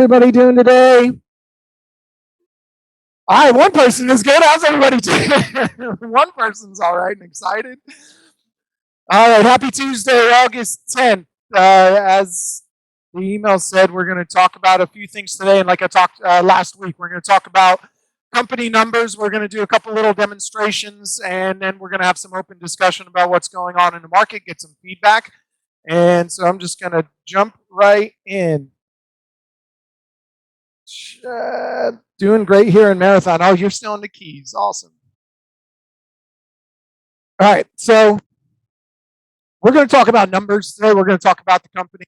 everybody doing today? All right, one person is good. How's everybody doing? One person's all right and excited. All right, happy Tuesday, August 10th. As the email said, we're going to talk about a few things today. And like I talked last week, we're going to talk about company numbers. We're going to do a couple little demonstrations, and then we're going to have some open discussion about what's going on in the market, get some feedback. And so I'm just going to jump right in. Doing great here in Marathon. Oh, you're still in the Keys. Awesome. All right, so we're going to talk about numbers today. We're going to talk about the company,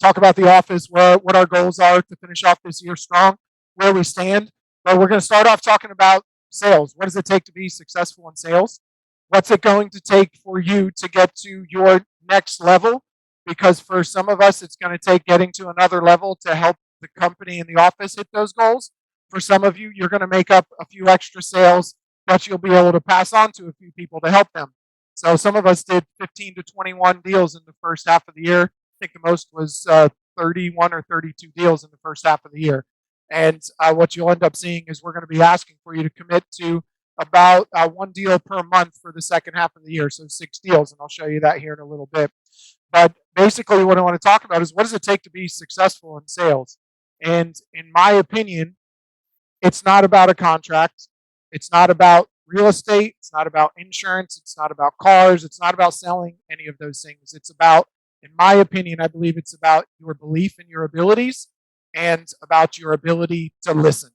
talk about the office, what our goals are to finish off this year strong, where we stand. But we're going to start off talking about sales. What does it take to be successful in sales? What's it going to take for you to get to your next level? Because for some of us, it's going to take getting to another level to help the company and the office hit those goals. For some of you, you're going to make up a few extra sales that you'll be able to pass on to a few people to help them. So some of us did 15 to 21 deals in the first half of the year. I think the most was 31 or 32 deals in the first half of the year. And what you'll end up seeing is we're going to be asking for you to commit to about one deal per month for the second half of the year, so 6 deals, and I'll show you that here in a little bit. But basically what I want to talk about is what does it take to be successful in sales? And in my opinion, it's not about a contract. It's not about real estate. It's not about insurance. It's not about cars. It's not about selling any of those things. It's about, in my opinion, I believe it's about your belief in your abilities and about your ability to listen.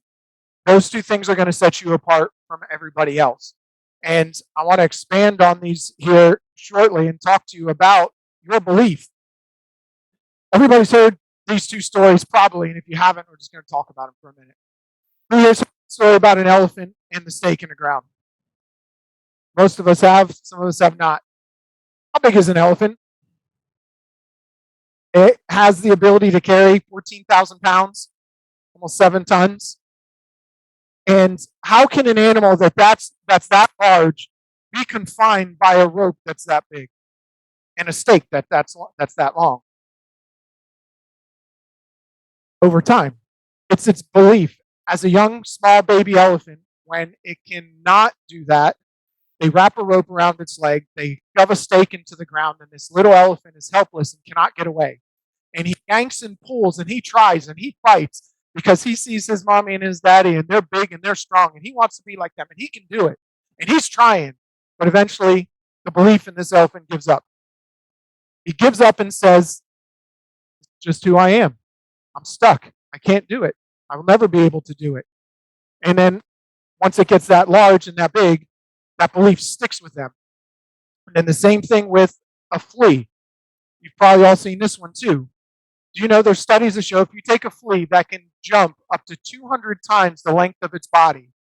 Those two things are going to set you apart from everybody else. And I want to expand on these here shortly and talk to you about your belief. Everybody's heard these two stories probably, and if you haven't, we're just going to talk about them for a minute. Here's a story about an elephant and the stake in the ground. Most of us have, some of us have not. How big is an elephant? It has the ability to carry 14,000 pounds, almost 7 tons. And how can an animal that's that large be confined by a rope that's that big and a stake that's that long? Over time, it's its belief. As a young, small baby elephant, when it cannot do that, they wrap a rope around its leg, they shove a stake into the ground, and this little elephant is helpless and cannot get away. And he yanks and pulls, and he tries, and he fights, because he sees his mommy and his daddy, and they're big and they're strong, and he wants to be like them, and he can do it. And he's trying, but eventually the belief in this elephant gives up. He gives up and says, "It's just who I am. I'm stuck. I can't do it. I will never be able to do it." And then once it gets that large and that big, that belief sticks with them. And then the same thing with a flea. You've probably all seen this one too. Do you know there's studies that show if you take a flea that can jump up to 200 times the length of its body,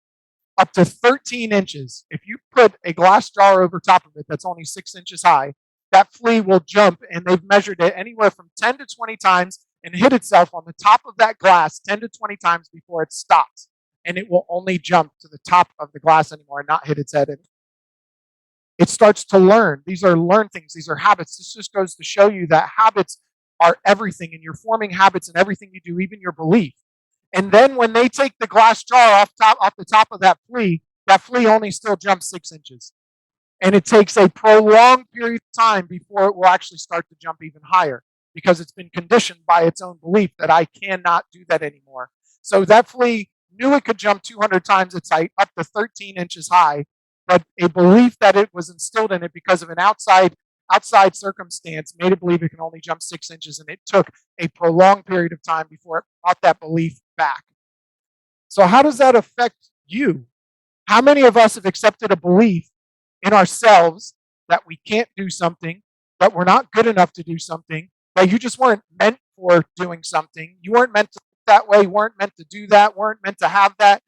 up to 13 inches, if you put a glass jar over top of it that's only 6 inches high, that flea will jump, and they've measured it anywhere from 10 to 20 times and hit itself on the top of that glass 10 to 20 times before it stops. And it will only jump to the top of the glass anymore and not hit its head anymore. It starts to learn. These are learned things. These are habits. This just goes to show you that habits are everything, and you're forming habits in everything you do, even your belief. And then when they take the glass jar off the top of that flea only still jumps 6 inches. And it takes a prolonged period of time before it will actually start to jump even higher, because it's been conditioned by its own belief that I cannot do that anymore. So that flea knew it could jump 200 times its height, up to 13 inches high, but a belief that it was instilled in it because of an outside circumstance made it believe it can only jump 6 inches, and it took a prolonged period of time before it brought that belief back. So how does that affect you? How many of us have accepted a belief in ourselves that we can't do something, that we're not good enough to do something, that you just weren't meant for doing something, you weren't meant to look that way, weren't meant to do that, weren't meant to have that?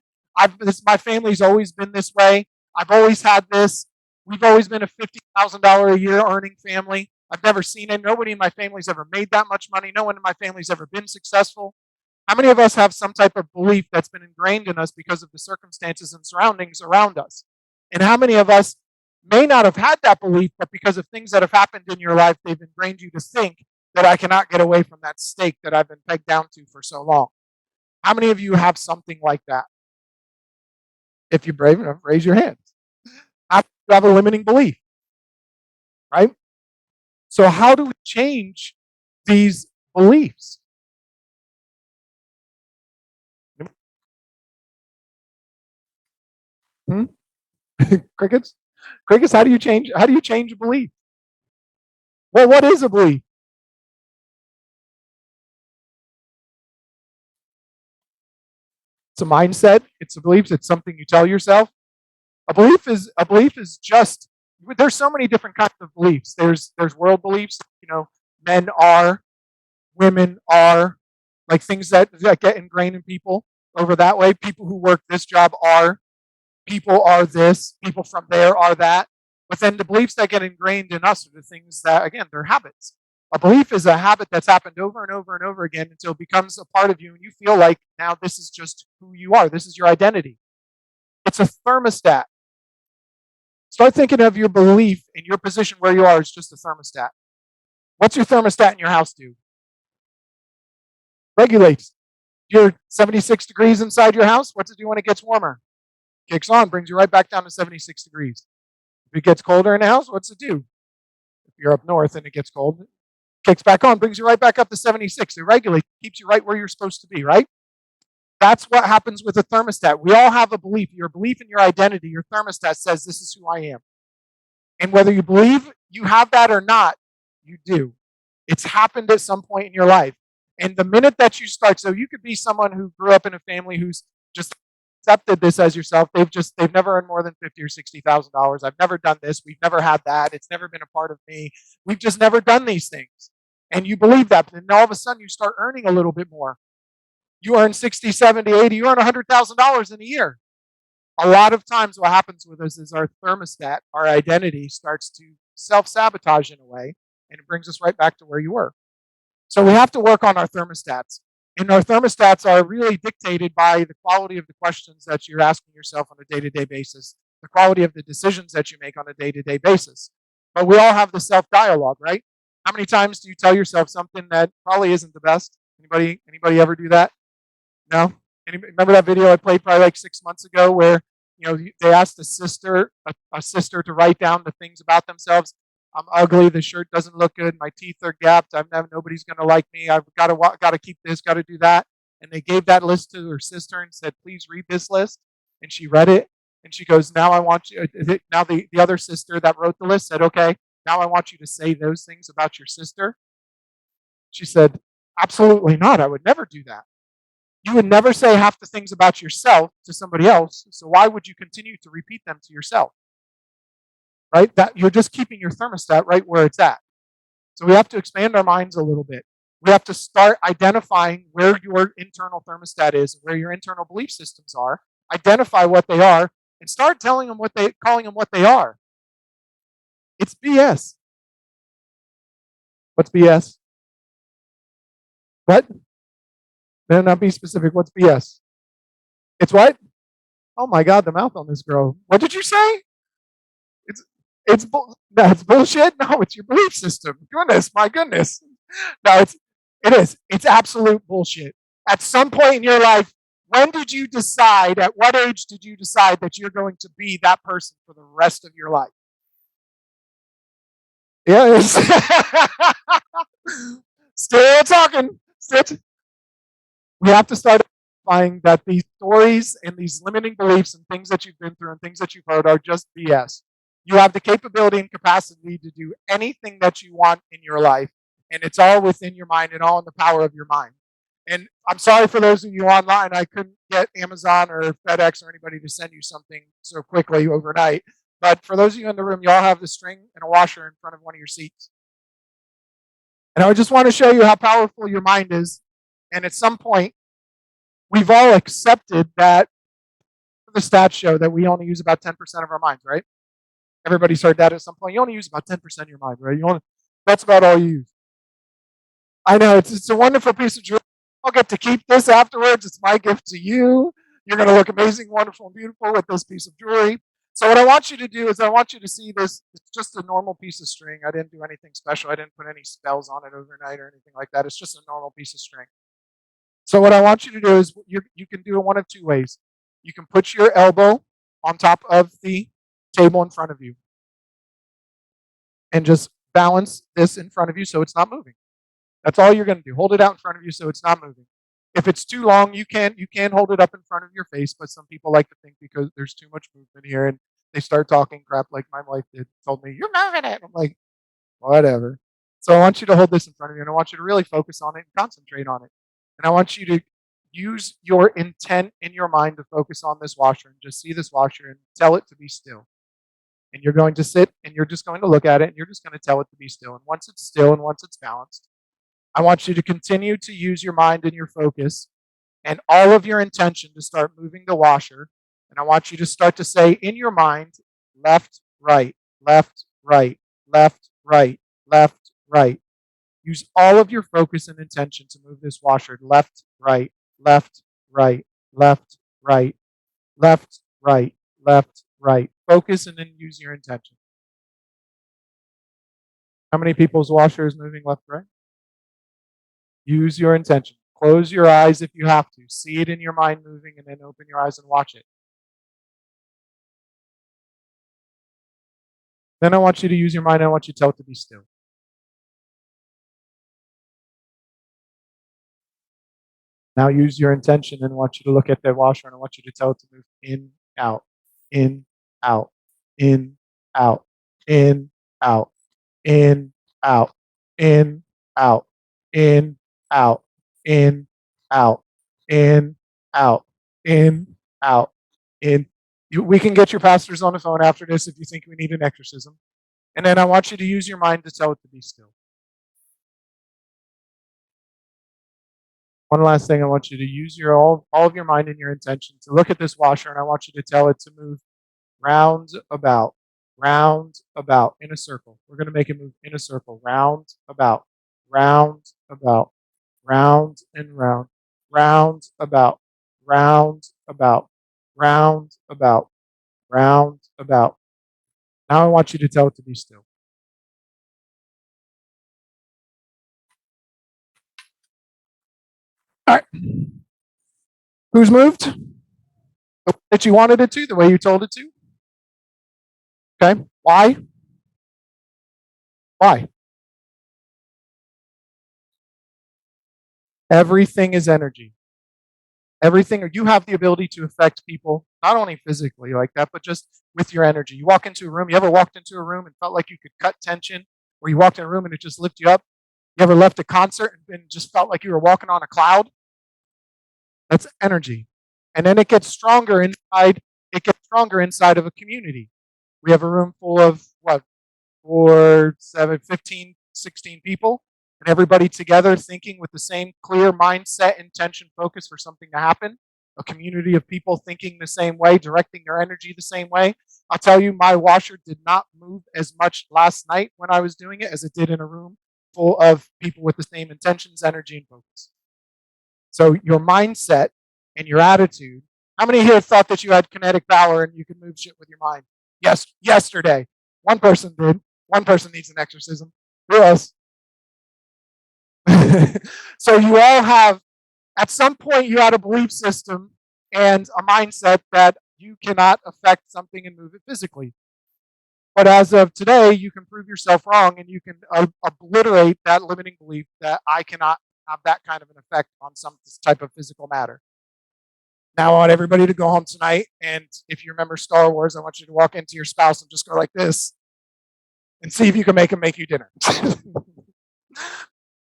My family's always been this way. I've always had this. We've always been a $50,000 a year earning family. I've never seen it. Nobody in my family's ever made that much money. No one in my family's ever been successful. How many of us have some type of belief that's been ingrained in us because of the circumstances and surroundings around us? And how many of us may not have had that belief, but because of things that have happened in your life, they've ingrained you to think that I cannot get away from that stake that I've been pegged down to for so long? How many of you have something like that? If you're brave enough, raise your hands. How do you have a limiting belief, right? So how do we change these beliefs? Hmm? Crickets? Crickets, how do you change a belief? Well, what is a belief? It's a mindset, it's a belief, it's something you tell yourself. A belief is just there's so many different kinds of beliefs. There's world beliefs, men are, women are, like things that get ingrained in people over that way. People who work this job are, people are this, people from there are that. But then the beliefs that get ingrained in us are the things that, again, they're habits. A belief is a habit that's happened over and over and over again until it becomes a part of you, and you feel like now this is just who you are. This is your identity. It's a thermostat. Start thinking of your belief and your position where you are as just a thermostat. What's your thermostat in your house do? Regulates. You're 76 degrees inside your house. What's it do when it gets warmer? Kicks on, brings you right back down to 76 degrees. If it gets colder in the house, what's it do? If you're up north and it gets cold, it kicks back on, brings you right back up to 76. It regulates, keeps you right where you're supposed to be, right? That's what happens with a thermostat. We all have a belief. Your belief in your identity, your thermostat says, this is who I am. And whether you believe you have that or not, you do. It's happened at some point in your life. And the minute that you start, so you could be someone who grew up in a family who's just accepted this as yourself. They've never earned more than $50,000 or $60,000. I've never done this. We've never had that. It's never been a part of me. We've just never done these things. And you believe that. And then all of a sudden you start earning a little bit more. You earn 60, 70, 80, you earn $100,000 in a year. A lot of times what happens with us is our thermostat, our identity starts to self-sabotage in a way, and it brings us right back to where you were. So we have to work on our thermostats. And our thermostats are really dictated by the quality of the questions that you're asking yourself on a day-to-day basis, the quality of the decisions that you make on a day-to-day basis. But we all have the self-dialogue, right? How many times do you tell yourself something that probably isn't the best? Anybody ever do that? No? Remember that video I played probably like 6 months ago where they asked a sister to write down the things about themselves. I'm ugly. The shirt doesn't look good. My teeth are gapped. Nobody's gonna like me. I've got to keep this. Got to do that. And they gave that list to her sister and said, "Please read this list." And she read it, and she goes, "Now I want you." Now the other sister that wrote the list said, "Okay, now I want you to say those things about your sister." She said, "Absolutely not. I would never do that." You would never say half the things about yourself to somebody else, so why would you continue to repeat them to yourself? Right? That you're just keeping your thermostat right where it's at. So we have to expand our minds a little bit. We have to start identifying where your internal thermostat is, where your internal belief systems are, identify what they are, and start calling them what they are. It's BS. What's BS? What? No, not be specific. What's BS? It's what? Oh my God, the mouth on this girl. What did you say? It's it's bullshit. No, it's your belief system. Goodness, my goodness. No, it is. It's absolute bullshit. At some point in your life, when did you decide? At what age did you decide that you're going to be that person for the rest of your life? Yeah, still talking. We have to start identifying that these stories and these limiting beliefs and things that you've been through and things that you've heard are just BS. You have the capability and capacity to do anything that you want in your life, and it's all within your mind and all in the power of your mind. And I'm sorry for those of you online, I couldn't get Amazon or FedEx or anybody to send you something so quickly overnight. But for those of you in the room, you all have the string and a washer in front of one of your seats. And I just want to show you how powerful your mind is. And at some point, we've all accepted that the stats show that we only use about 10% of our minds, right? Everybody's heard that at some point. You only use about 10% of your mind, right? That's about all you use. I know, it's a wonderful piece of jewelry. I'll get to keep this afterwards. It's my gift to you. You're going to look amazing, wonderful, and beautiful with this piece of jewelry. So what I want you to do is I want you to see this. It's just a normal piece of string. I didn't do anything special. I didn't put any spells on it overnight or anything like that. It's just a normal piece of string. So what I want you to do is you can do it one of two ways. You can put your elbow on top of the table in front of you and just balance this in front of you so it's not moving. That's all you're going to do. Hold it out in front of you so it's not moving. If it's too long, you can hold it up in front of your face, but some people like to think because there's too much movement here and they start talking crap like my wife did. Told me, "You're moving it." I'm like, whatever. So I want you to hold this in front of you and I want you to really focus on it and concentrate on it. And I want you to use your intent in your mind to focus on this washer and just see this washer and tell it to be still. And you're going to sit and you're just going to look at it and you're just going to tell it to be still. And once it's still and once it's balanced, I want you to continue to use your mind and your focus and all of your intention to start moving the washer. And I want you to start to say in your mind, left, right, left, right, left, right, left, right. Use all of your focus and intention to move this washer left, right, left, right, left, right, left, right, left, right. Focus and then use your intention. How many people's washer is moving left, right? Use your intention. Close your eyes if you have to. See it in your mind moving and then open your eyes and watch it. Then I want you to use your mind. I want you to tell it to be still. Now use your intention and I want you to look at that washer and I want you to tell it to move in, out, in, out, in, out, in, out, in, out, in, out, in, out, in, out, in, out, in, out, in. We can get your pastors on the phone after this if you think we need an exorcism. And then I want you to use your mind to tell it to be still. One last thing, I want you to use your all of your mind and your intention to look at this washer, and I want you to tell it to move round about in a circle. We're going to make it move in a circle, round about, round about, round and round, round about, round about, round about, round about. Now I want you to tell it to be still. All right. Who's moved? The way that you wanted it to, the way you told it to? Okay. Why? Why? Everything is energy. Everything, you have the ability to affect people, not only physically like that, but just with your energy. You walk into a room, you ever walked into a room and felt like you could cut tension, or you walked in a room and it just lifted you up? You ever left a concert and just felt like you were walking on a cloud? That's energy. And then it gets stronger inside of a community. We have a room full of what, 4, 7, 15, 16 people, and everybody together thinking with the same clear mindset, intention, focus for something to happen. A community of people thinking the same way, directing their energy the same way. I'll tell you, my washer did not move as much last night when I was doing it as it did in a room full of people with the same intentions, energy, and focus. So your mindset and your attitude. How many here thought that you had kinetic power and you could move shit with your mind? Yes, yesterday. One person did. One person needs an exorcism. Who else? So you all have, at some point, you had a belief system and a mindset that you cannot affect something and move it physically. But as of today, you can prove yourself wrong and you can obliterate that limiting belief that I cannot have that kind of an effect on some type of physical matter. Now I want everybody to go home tonight, and if you remember Star Wars, I want you to walk into your spouse and just go like this and see if you can make him make you dinner.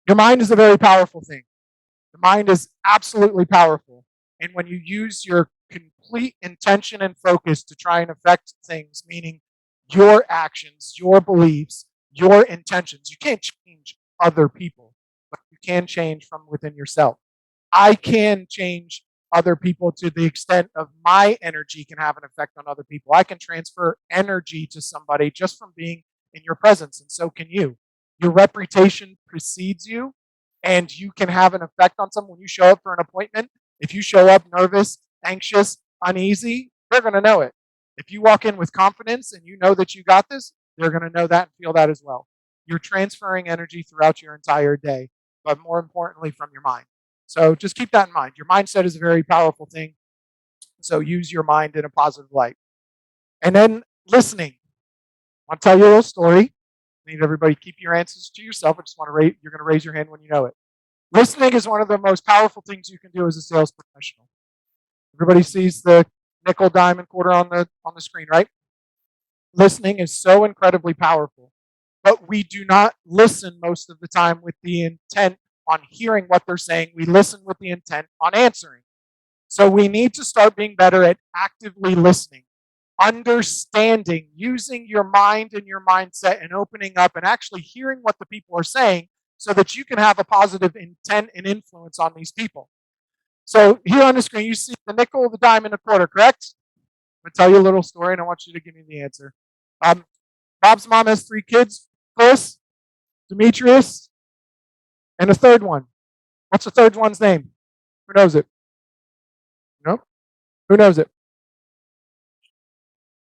Your mind is a very powerful thing. The mind is absolutely powerful. And when you use your complete intention and focus to try and affect things, meaning your actions, your beliefs, your intentions, you can't change other people, but you can change from within yourself. I can change other people to the extent of my energy can have an effect on other people. I can transfer energy to somebody just from being in your presence, and so can you. Your reputation precedes you, and you can have an effect on someone when you show up for an appointment. If you show up nervous, anxious, uneasy, they're going to know it. If you walk in with confidence and you know that you got this, they're going to know that and feel that as well. You're transferring energy throughout your entire day, but more importantly, from your mind. So just keep that in mind. Your mindset is a very powerful thing. So use your mind in a positive light. And then listening. I'll tell you a little story. I need everybody to keep your answers to yourself. I just want to you're going to raise your hand when you know it. Listening is one of the most powerful things you can do as a sales professional. Everybody sees the nickel, dime, and quarter on the screen, right? Listening is so incredibly powerful, but we do not listen most of the time with the intent on hearing what they're saying. We listen with the intent on answering. So we need to start being better at actively listening, understanding, using your mind and your mindset and opening up and actually hearing what the people are saying so that you can have a positive intent and influence on these people. So here on the screen, you see the nickel, the dime, and the quarter, correct? I'm going to tell you a little story, and I want you to give me the answer. Bob's mom has 3 kids, Chris, Demetrius, and a third one. What's the third one's name? Who knows it? No? Who knows it?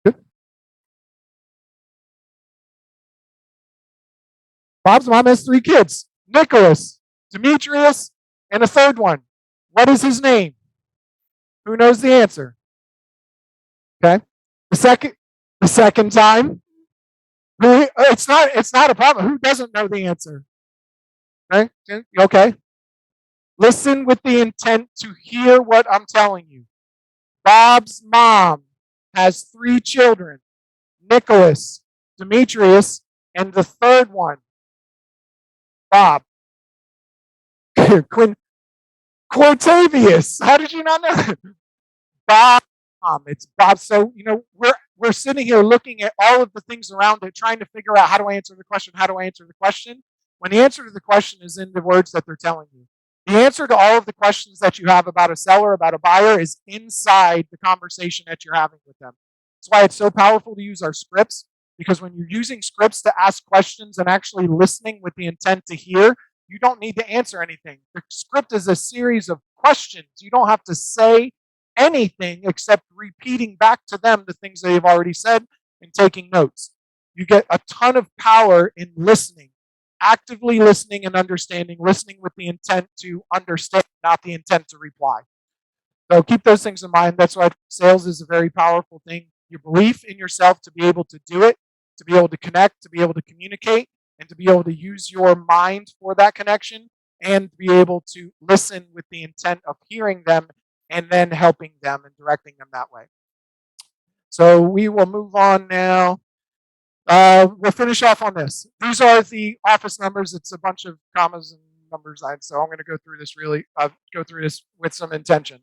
Good. Bob's mom has 3 kids, Nicholas, Demetrius, and a third one. What is his name? Who knows the answer? Okay. The second time. It's not a problem. Who doesn't know the answer? Okay. Okay. Listen with the intent to hear what I'm telling you. Bob's mom has 3 children, Nicholas, Demetrius, and the third one, Bob. Quotavious. How did you not know that? Bob. It's Bob. So, we're sitting here looking at all of the things around it, trying to figure out how do I answer the question, when the answer to the question is in the words that they're telling you. The answer to all of the questions that you have about a seller, about a buyer, is inside the conversation that you're having with them. That's why it's so powerful to use our scripts, because when you're using scripts to ask questions and actually listening with the intent to hear, you don't need to answer anything. The script is a series of questions. You don't have to say anything except repeating back to them the things they've already said and taking notes. You get a ton of power in listening, actively listening and understanding, listening with the intent to understand, not the intent to reply. So keep those things in mind. That's why sales is a very powerful thing. Your belief in yourself to be able to do it, to be able to connect, to be able to communicate, and to be able to use your mind for that connection, and be able to listen with the intent of hearing them and then helping them and directing them that way. So we will move on now. We'll finish off on this. These are the office numbers. It's a bunch of commas and numbers, so I'm going to go through this with some intention.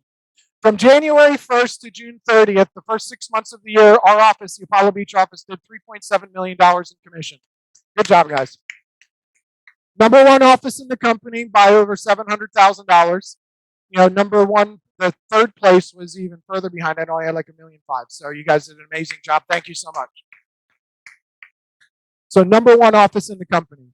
From January 1st to June 30th, the first 6 months of the year, our office, the Apollo Beach office, did $3.7 million in commission. Good job, guys. Number 1 office in the company by over $700,000. Number 1, the third place was even further behind. I only had like $1.5 million. So you guys did an amazing job. Thank you so much. So number 1 office in the company.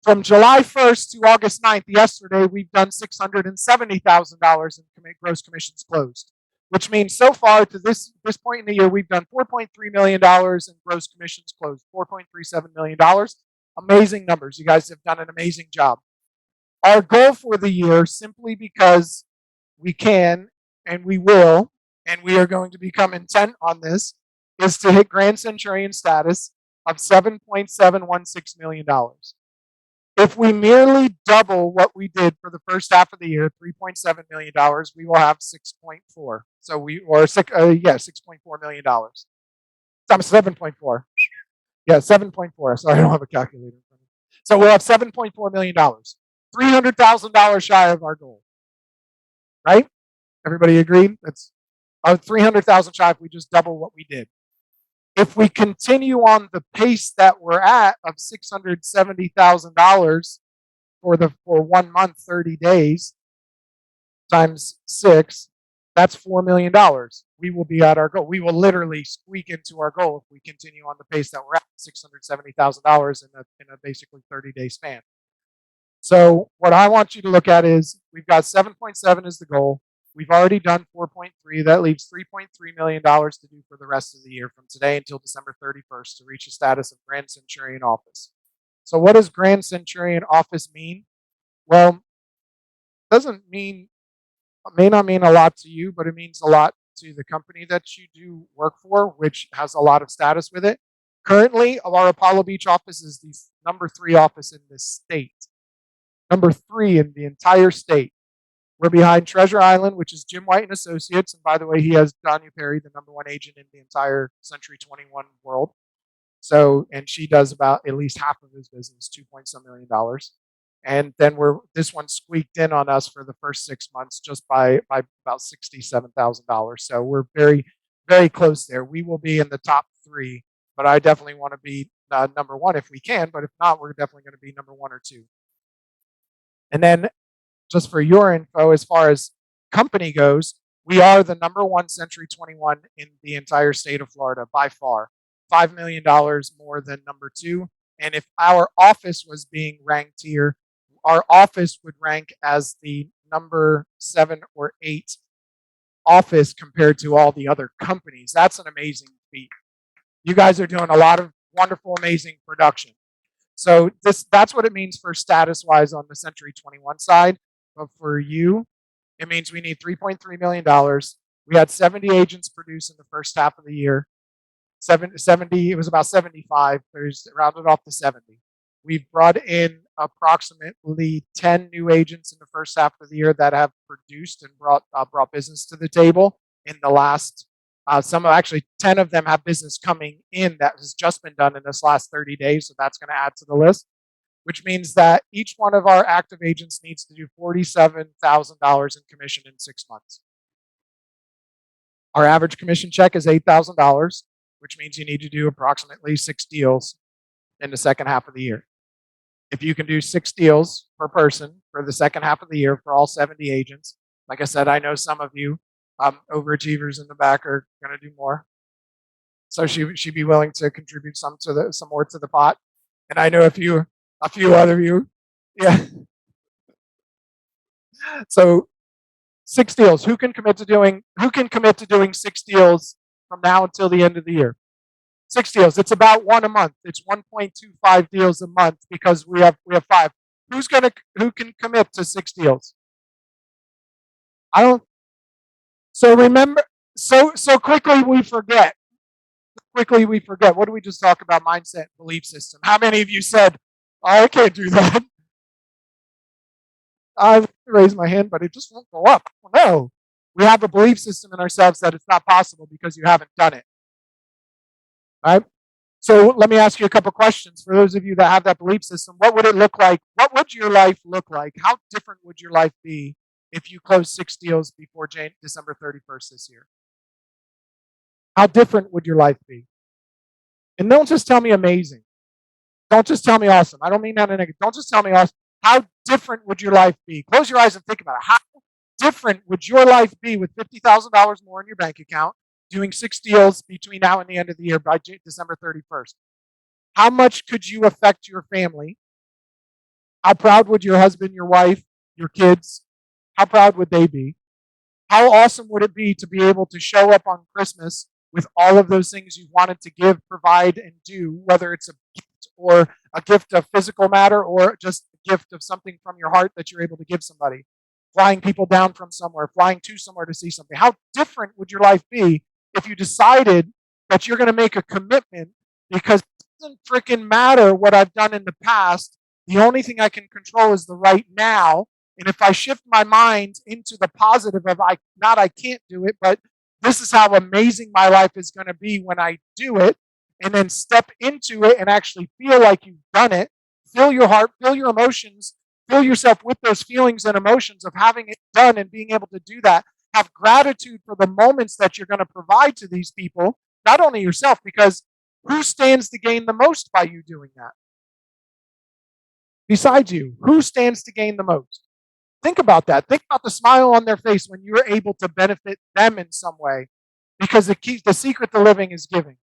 From July 1st to August 9th, yesterday, we've done $670,000 in gross commissions closed, which means so far to this point in the year, we've done $4.3 million in gross commissions closed, $4.37 million. Amazing numbers. You guys have done an amazing job. Our goal for the year, simply because we can and we will, and we are going to become intent on this, is to hit Grand Centurion status of $7.716 million. If we merely double what we did for the first half of the year, $3.7 million, we will have 6.4. So $6.4 million. I'm 7.4. Yeah, 7.4. Sorry, I don't have a calculator. So we'll have $7.4 million. $300,000 shy of our goal. Right? Everybody agreed? That's $300,000 shy if we just double what we did. If we continue on the pace that we're at of $670,000 for 1 month, 30 days, times 6, that's $4 million. We will be at our goal. We will literally squeak into our goal if we continue on the pace that we're at, $670,000 in a basically 30-day span. So what I want you to look at is we've got 7.7 as the goal. We've already done 4.3. That leaves $3.3 million to do for the rest of the year from today until December 31st to reach a status of Grand Centurion office. So what does Grand Centurion office mean? Well, doesn't mean, may not mean a lot to you, but it means a lot to the company that you do work for, which has a lot of status with it. Currently, our Apollo Beach office is the number 3 office in the state. Number 3 in the entire state. We're behind Treasure Island, which is Jim White and Associates. And by the way, he has Danya Perry, the number 1 agent in the entire Century 21 world. So, and she does about at least half of his business, $2 million. And then this one squeaked in on us for the first 6 months just by about $67,000. So we're very, very close there. We will be in the top 3, but I definitely want to be number 1 if we can. But if not, we're definitely going to be number 1 or 2. And then just for your info, as far as company goes, we are the number 1 Century 21 in the entire state of Florida by far. $5 million more than number 2. And if our office was being ranked here, our office would rank as the number 7 or 8 office compared to all the other companies. That's an amazing feat. You guys are doing a lot of wonderful, amazing production. So that's what it means for status-wise on the Century 21 side. But for you, it means we need $3.3 million. We had 70 agents produce in the first half of the year. 70, it was about 75. There's rounded off to 70. We've brought in approximately 10 new agents in the first half of the year that have produced and brought business to the table in the last, actually 10 of them have business coming in that has just been done in this last 30 days. So that's going to add to the list, which means that each one of our active agents needs to do $47,000 in commission in 6 months. Our average commission check is $8,000, which means you need to do approximately 6 deals in the second half of the year. If you can do 6 deals per person for the second half of the year for all 70 agents, like I said, I know some of you overachievers in the back are going to do more. So she'd be willing to contribute some more to the pot. And I know a few other you, yeah. So 6 deals. Who can commit to doing 6 deals from now until the end of the year? 6 deals. It's about 1 a month. It's 1.25 deals a month because we have 5. Who can commit to 6 deals? I don't. So remember, so quickly we forget. What do we just talk about? Mindset, belief system. How many of you said, oh, I can't do that? I raised my hand, but it just won't go up. No. We have a belief system in ourselves that it's not possible because you haven't done it. Right? So let me ask you a couple questions. For those of you that have that belief system, what would it look like? What would your life look like? How different would your life be if you closed 6 deals before December 31st this year? How different would your life be? And don't just tell me amazing. Don't just tell me awesome. I don't mean that in a negative. Don't just tell me awesome. How different would your life be? Close your eyes and think about it. How different would your life be with $50,000 more in your bank account, doing 6 deals between now and the end of the year by December 31st? How much could you affect your family? How proud would your husband, your wife, your kids, how proud would they be? How awesome would it be to be able to show up on Christmas with all of those things you wanted to give, provide, and do, whether it's a gift or a gift of physical matter or just a gift of something from your heart that you're able to give somebody? Flying people down from somewhere, flying to somewhere to see something. How different would your life be if you decided that you're going to make a commitment, because it doesn't freaking matter what I've done in the past. The only thing I can control is the right now. And if I shift my mind into the positive of I can't do it, but this is how amazing my life is going to be when I do it, and then step into it and actually feel like you've done it, fill your heart, fill your emotions, fill yourself with those feelings and emotions of having it done and being able to do that. Have gratitude for the moments that you're going to provide to these people, not only yourself, because who stands to gain the most by you doing that? Besides you, who stands to gain the most? Think about that. Think about the smile on their face when you're able to benefit them in some way, because the secret to living is giving,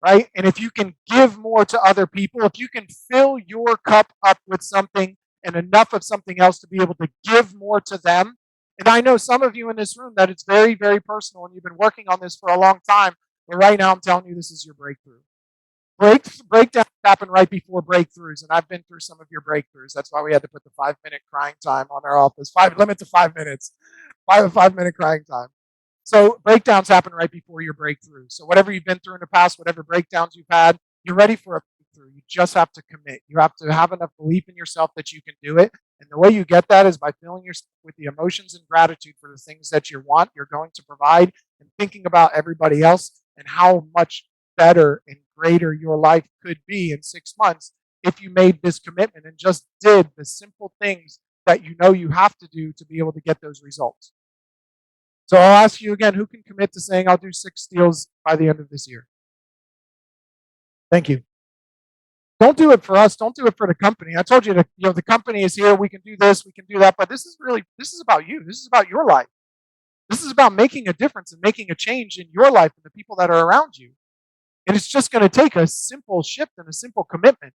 right? And if you can give more to other people, if you can fill your cup up with something and enough of something else to be able to give more to them. And I know some of you in this room that it's very, very personal and you've been working on this for a long time, but right now I'm telling you this is your breakthrough. Breakdowns happen right before breakthroughs, and I've been through some of your breakthroughs. That's why we had to put the 5-minute crying time on our office. Limit to 5 minutes. 5-minute crying time. So breakdowns happen right before your breakthrough. So whatever you've been through in the past, whatever breakdowns you've had, you're ready for a breakthrough. You just have to commit. You have to have enough belief in yourself that you can do it. And the way you get that is by filling yourself with the emotions and gratitude for the things that you want, you're going to provide, and thinking about everybody else and how much better and greater your life could be in 6 months if you made this commitment and just did the simple things that you know you have to do to be able to get those results. So I'll ask you again, who can commit to saying I'll do 6 deals by the end of this year? Thank you. Don't do it for us. Don't do it for the company. I told you that the company is here. We can do this. We can do that. But this is about you. This is about your life. This is about making a difference and making a change in your life and the people that are around you. And it's just going to take a simple shift and a simple commitment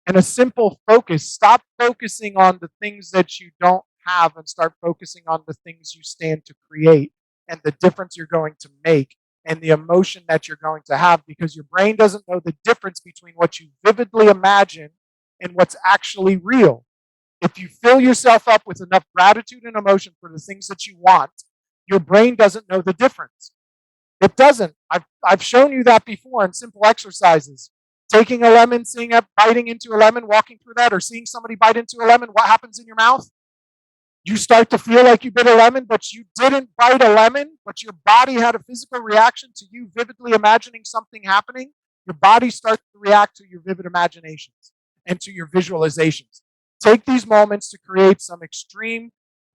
and a simple focus. Stop focusing on the things that you don't have and start focusing on the things you stand to create and the difference you're going to make and the emotion that you're going to have, because your brain doesn't know the difference between what you vividly imagine and what's actually real. If you fill yourself up with enough gratitude and emotion for the things that you want, your brain doesn't know the difference. It doesn't. I've shown you that before in simple exercises. Taking a lemon, biting into a lemon, walking through that, or seeing somebody bite into a lemon, what happens in your mouth? You start to feel like you bit a lemon, but you didn't bite a lemon, but your body had a physical reaction to you vividly imagining something happening. Your body starts to react to your vivid imaginations and to your visualizations. Take these moments to create some extreme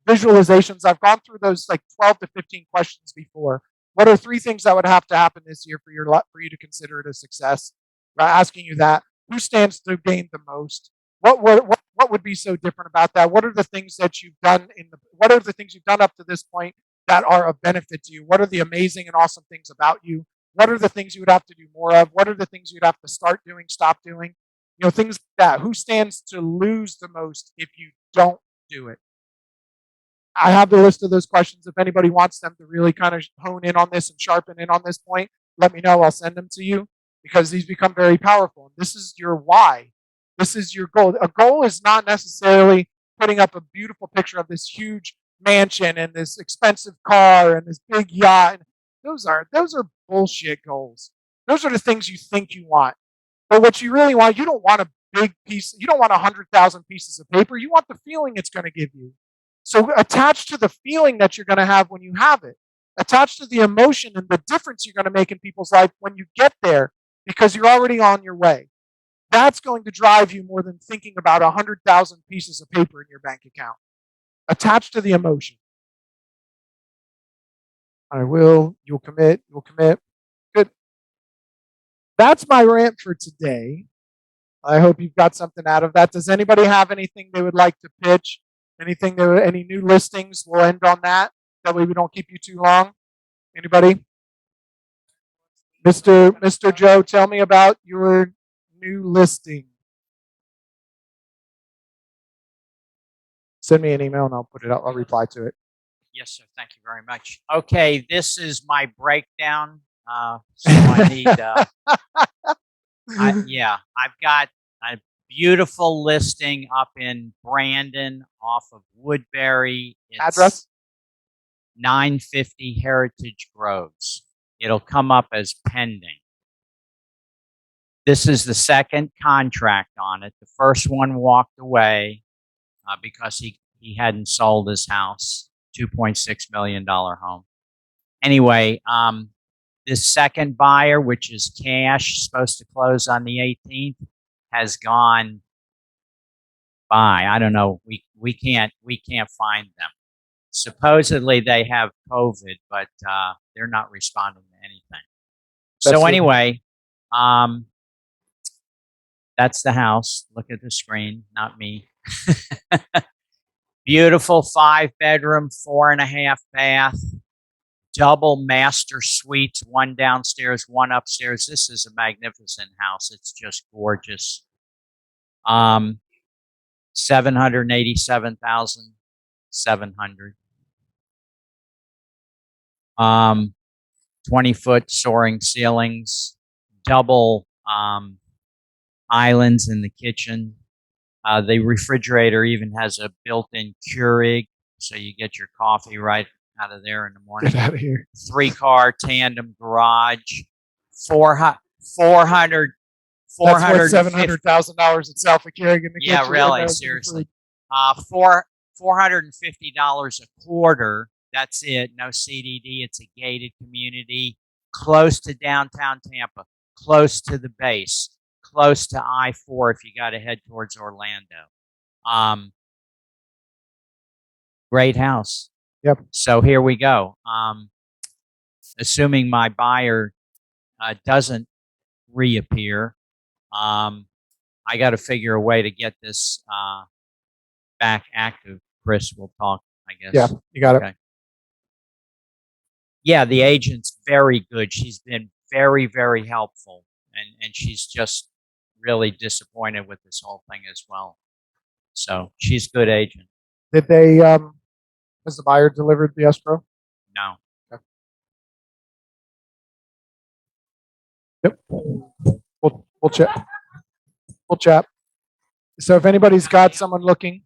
visualizations. I've gone through those like 12 to 15 questions before. What are 3 things that would have to happen this year for you to consider it a success? Asking you that. Who stands to gain the most? What would be so different about that? What are the things that you've done what are the things you've done up to this point that are of benefit to you? What are the amazing and awesome things about you? What are the things you would have to do more of? What are the things you'd have to start doing, stop doing? Things like that. Who stands to lose the most if you don't do it? I have the list of those questions. If anybody wants them to really kind of hone in on this and sharpen in on this point, let me know. I'll send them to you, because these become very powerful. This is your why. This is your goal. A goal is not necessarily putting up a beautiful picture of this huge mansion and this expensive car and this big yacht. Those are bullshit goals. Those are the things you think you want. But what you really want, you don't want a big piece. You don't want 100,000 pieces of paper. You want the feeling it's going to give you. So attached to the feeling that you're going to have when you have it, attached to the emotion and the difference you're going to make in people's life when you get there, because you're already on your way. That's going to drive you more than thinking about 100,000 pieces of paper in your bank account. Attached to the emotion. You'll commit. Good. That's my rant for today. I hope you've got something out of that. Does anybody have anything they would like to pitch? Any new listings? We'll end on that. That way we don't keep you too long. Anybody? Mr. Joe, tell me about your new listing. Send me an email and I'll put it out. I'll reply to it. Yes, sir. Thank you very much. Okay, this is my breakdown. So I need, I've got a beautiful listing up in Brandon off of Woodbury. It's Address? 950 Heritage Groves. It'll come up as pending. This is the second contract on it. The first one walked away because he hadn't sold his house, $2.6 million home. Anyway, this second buyer, which is cash, supposed to close on the 18th, has gone by. I don't know. We can't find them. Supposedly they have COVID, but they're not responding to anything. So anyway, that's the house. Look at the screen, not me. Beautiful 5-bedroom, 4.5 bath, double master suites, 1 downstairs, 1 upstairs. This is a magnificent house. It's just gorgeous. 787,700. 20-foot soaring ceilings, double islands in the kitchen. The refrigerator even has a built-in Keurig, so you get your coffee right out of there in the morning. Get out of here. 3-car tandem garage, 400. That's worth $700,000 itself. A Keurig in the kitchen. Yeah, really, seriously. $450 a quarter. That's it. No CDD. It's a gated community, close to downtown Tampa, close to the base, close to I-4 if you got to head towards Orlando. Great house. Yep. So here we go. Assuming my buyer doesn't reappear, I got to figure a way to get this back active. Chris, we'll talk, I guess. Yeah, you got it. Yeah, the agent's very good. She's been very, very helpful, and she's just really disappointed with this whole thing as well. So she's a good agent. Did they? Has the buyer delivered the escrow? No. Okay. Yep. We'll chat. We'll chat. So if anybody's got someone looking.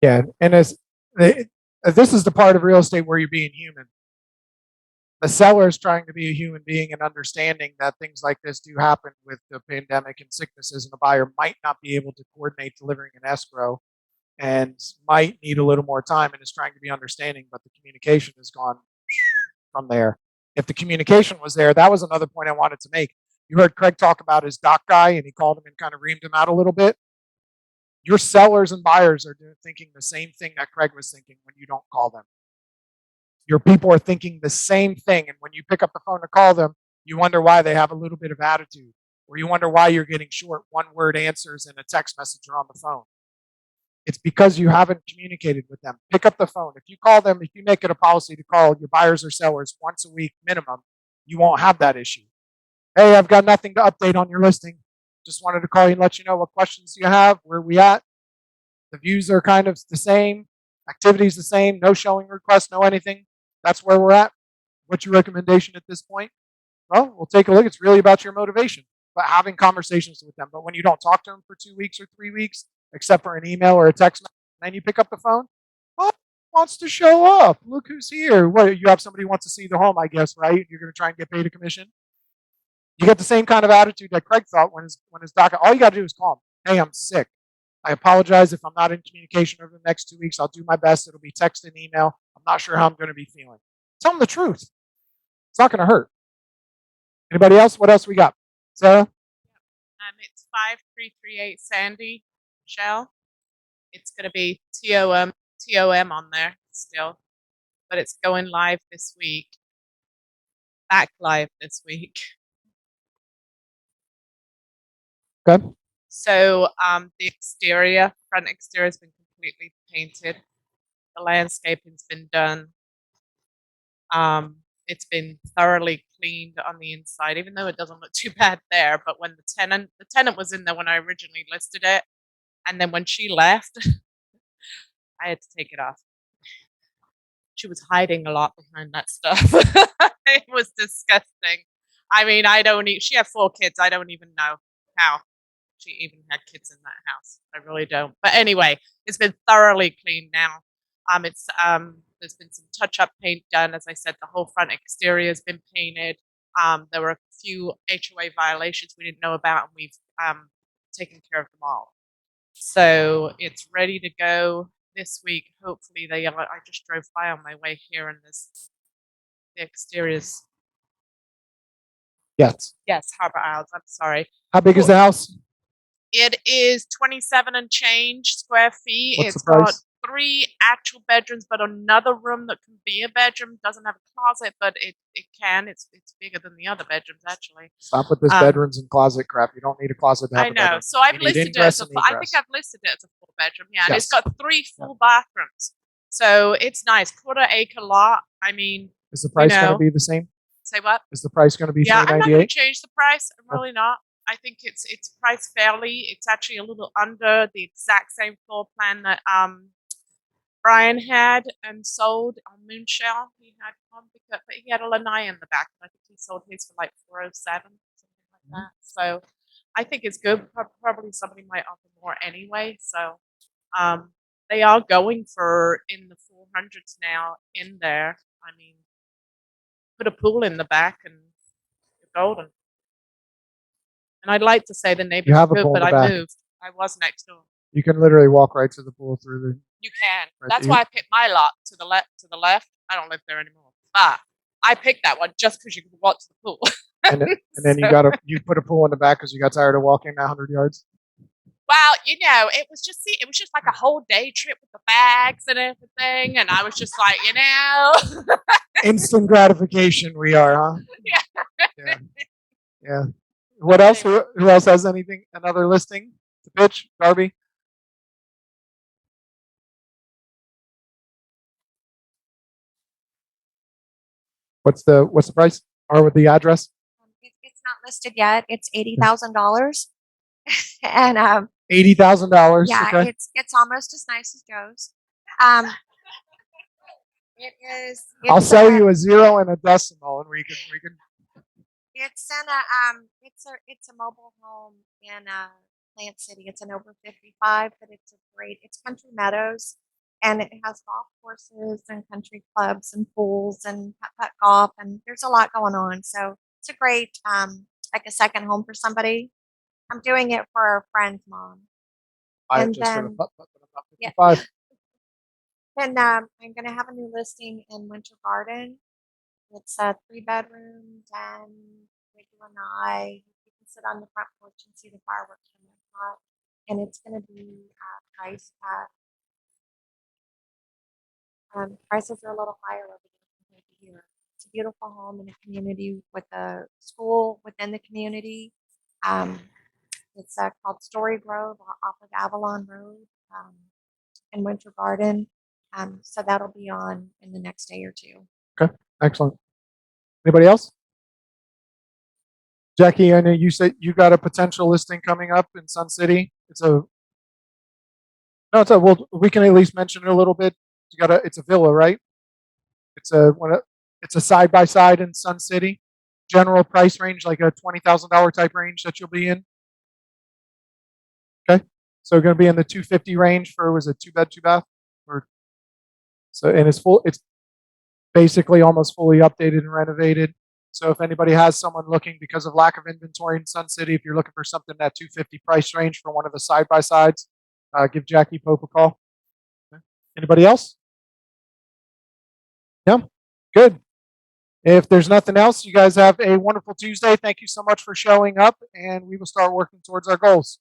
Yeah, and this is the part of real estate where you're being human. The seller is trying to be a human being and understanding that things like this do happen with the pandemic and sicknesses, and the buyer might not be able to coordinate delivering an escrow and might need a little more time and is trying to be understanding, but the communication has gone from there. If the communication was there, that was another point I wanted to make. You heard Craig talk about his doc guy, and he called him and kind of reamed him out a little bit. Your sellers and buyers are thinking the same thing that Craig was thinking when you don't call them. Your people are thinking the same thing, and when you pick up the phone to call them, you wonder why they have a little bit of attitude, or you wonder why you're getting short one-word answers in a text message or on the phone. It's because you haven't communicated with them. Pick up the phone. If you call them, if you make it a policy to call your buyers or sellers once a week minimum, you won't have that issue. Hey, I've got nothing to update on your listing. Just wanted to call you and let you know what questions you have, where we at. The views are kind of the same. Activity's the same. No showing requests, no anything. That's where we're at. What's your recommendation at this point? Well, we'll take a look. It's really about your motivation, but having conversations with them. But when you don't talk to them for 2 weeks or 3 weeks, except for an email or a text message, and then you pick up the phone, oh, wants to show up. Look who's here. What, you have somebody who wants to see the home, I guess, right? You're going to try and get paid a commission. You get the same kind of attitude that Craig thought when his doc. All you got to do is call him. Hey, I'm sick. I apologize if I'm not in communication over the next 2 weeks. I'll do my best. It'll be text and email. I'm not sure how I'm going to be feeling. Tell them the truth. It's not going to hurt. Anybody else? What else we got? Sarah? It's 5338 Sandy, Michelle. It's going to be TOM on there still, but it's going live this week. Back live this week. Okay. So the front exterior has been completely painted. The landscaping's been done. It's been thoroughly cleaned on the inside, even though it doesn't look too bad there. But when the tenant was in there when I originally listed it, and then when she left, I had to take it off. She was hiding a lot behind that stuff. It was disgusting. I mean, she had 4 kids. I don't even know how she even had kids in that house. I really don't. But anyway, it's been thoroughly cleaned now. There's been some touch-up paint done. As I said, the whole front exterior has been painted. There were a few HOA violations we didn't know about, and we've taken care of them all. So it's ready to go this week. Hopefully, I just drove by on my way here, and the exteriors. Yes. Yes, Harbor Isles. I'm sorry. How big is the house? It is 27 and change square feet. What's It's the price? got 3 actual bedrooms, but another room that can be a bedroom. Doesn't have a closet, but it can. It's bigger than the other bedrooms, actually. Stop with this bedrooms and closet crap. You don't need a closet to have I a know. bedroom. So I've You need listed it ingress as and I think egress. I've listed it as a 4 bedroom. Yeah, and it's Yes. got 3 full bathrooms. So it's nice. Quarter-acre lot. I mean, Is the price going to be the same? say what? Is the price going to be Yeah, I'm not going $398? to change the price. I'm really not. I think it's priced fairly. It's actually a little under the exact same floor plan that Brian had and sold on Moonshell. He had one, but he had a lanai in the back. I think he sold his for like 407, something like that. So I think it's good. Probably somebody might offer more anyway. So they are going for in the 400s now in there. I mean, put a pool in the back and you're golden. And I'd like to say the neighbors You have a good, pool in but the I back. moved. I was next door. You can literally walk right to the pool through the. You can. Right, That's you- why I picked my lot to the left. To the left. I don't live there anymore, but I picked that one just because you could walk to the pool. And then you put a pool in the back because you got tired of walking 100 yards. Well, it was just like a whole day trip with the bags and everything, and I was just like, Instant gratification we are, huh? Yeah. Yeah. What else? Who else has anything? Another listing to pitch? Darby? What's the price or with the address? It's not listed yet. It's $80,000, and $80,000. yeah, Okay. it's almost as nice as Joe's. It is. I'll sell you a 0 and a decimal, and we can. It's in a it's a mobile home in Plant City. It's an over 55, but it's country meadows, and it has golf courses and country clubs and pools and putt golf, and there's a lot going on. So it's a great like a second home for somebody. I'm doing it for a friend's mom. I And just sort then- of but I'm not Yeah. 55. And I'm going to have a new listing in Winter Garden. It's a 3-bedroom, and regular night. You can sit on the front porch and see the fireworks from the top. And it's going to be priced at prices are a little higher over there compared to here. It's a beautiful home in a community with a school within the community. It's called Story Grove off of Avalon Road in Winter Garden. So that'll be on in the next day or two. Excellent. Anybody else? Jackie, I know you said you got a potential listing coming up in Sun City. We can at least mention it a little bit. It's a villa, right? It's a side by side in Sun City. General price range, like a $20,000 type range that you'll be in. Okay, so going to be in the 250 range for, was it 2-bed, 2-bath, and it's basically almost fully updated and renovated. So if anybody has someone looking because of lack of inventory in Sun City, if you're looking for something in that 250 price range for one of the side by sides, give Jackie Pope a call. Okay. Anybody else? Yeah, good. If there's nothing else, you guys have a wonderful Tuesday. Thank you so much for showing up, and we will start working towards our goals.